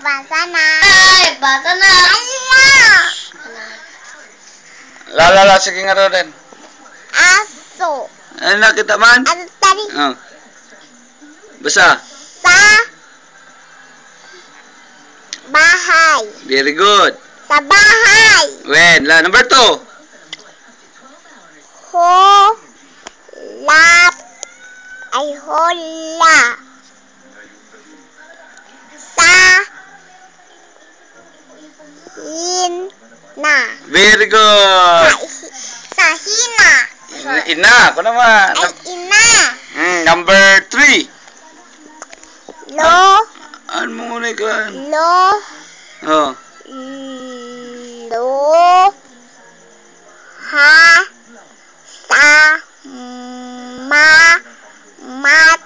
Basa na. Ay, basa na. Lala, sige nga rin. Aso. Ano nakita man? Ano tari? Oh. Basa. Sa bahay. Very good. Sa bahay. When? Number 2. Lap. Ay hola. Sa hina. Very good. Sa hina. Ina. Ako naman. Ay ina. Number 3. Lo. Ano mo muna ikaw? Lo. Oh. Lo. Ha. Sa. Mata.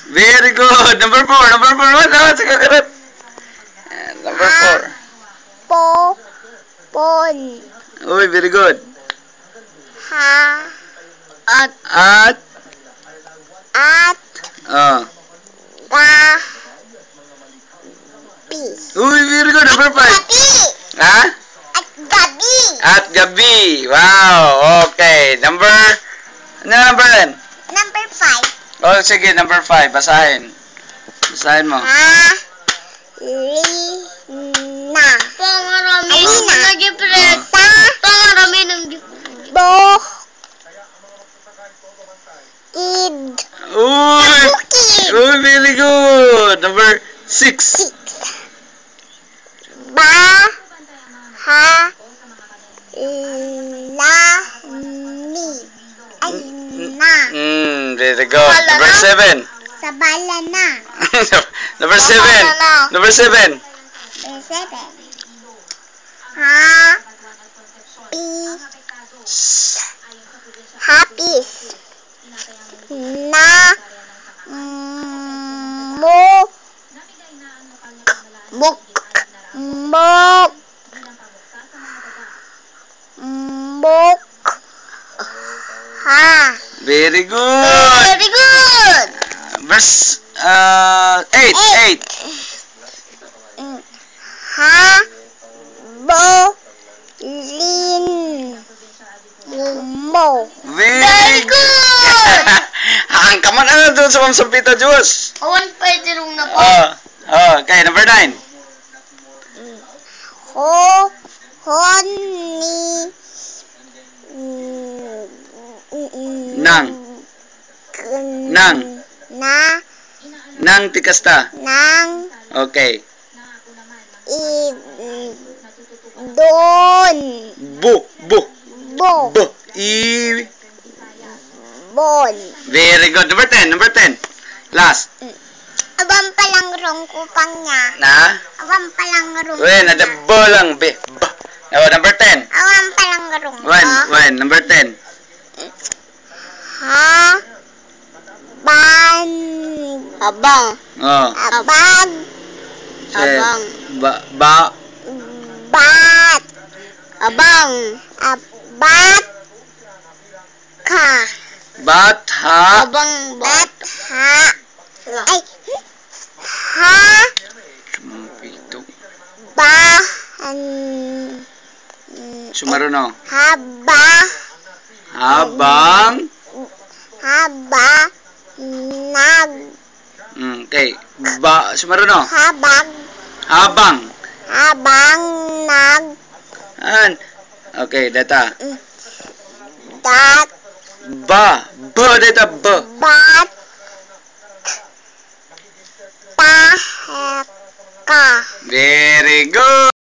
Very good. Number 4. Number 4. Sige, karat. Number 4. Pon. Uy, very good. Ha. At. Oh. Gabi. Uy, very good. Number 5. Gabi. Ha? At gabi. At gabi. Wow. Okay. Number 10? Number 5. Oh, sige. Number 5. Basahin. Basahin mo. Lina. Pangarami. Alina. Nag-i-press. Sa. Pangarami ng Bo. Kid. Uy. Bukid. Uy, very good. Number 6. Ba. Ha. La. Ni. Ay na. Very good. Number 7. Sa bala na. Number 7. Number 7. Number 7. Ha. Hapis. Na. Muk. Muk. Muk. Muk. Ha. Very good. Very good. Verse 8. 8. Ha. Bo. Lin. Mo. Very good. Ang kaman ano doon sa Mamsampita Diyos. Awan pa itirong na po. Okay, number 9. Honi. Nang. Nang tikasta. Nang. Okay. Don. Bo. Bo. Bon. Very good. Number 10. Number 10. Last. Abang palang rong kupang niya. Na? Abang palang rong. When, ada bo lang. B. Number 10. Abang palang rong. When, number 10. Ha. Ban. Abang. Oh. Abag. Abang. Bat. Abang. Abat. Ka. Batha. Abang. Bat. Ha. Ay. Ha. Pito. Ba. Sumaruno. Haba. Habang. Haba. Nag. Okay. Sumaruno. Habang. Habang. Habang nag. Okay, data. Dat. Data. Bat. Ta. Ka. Very good.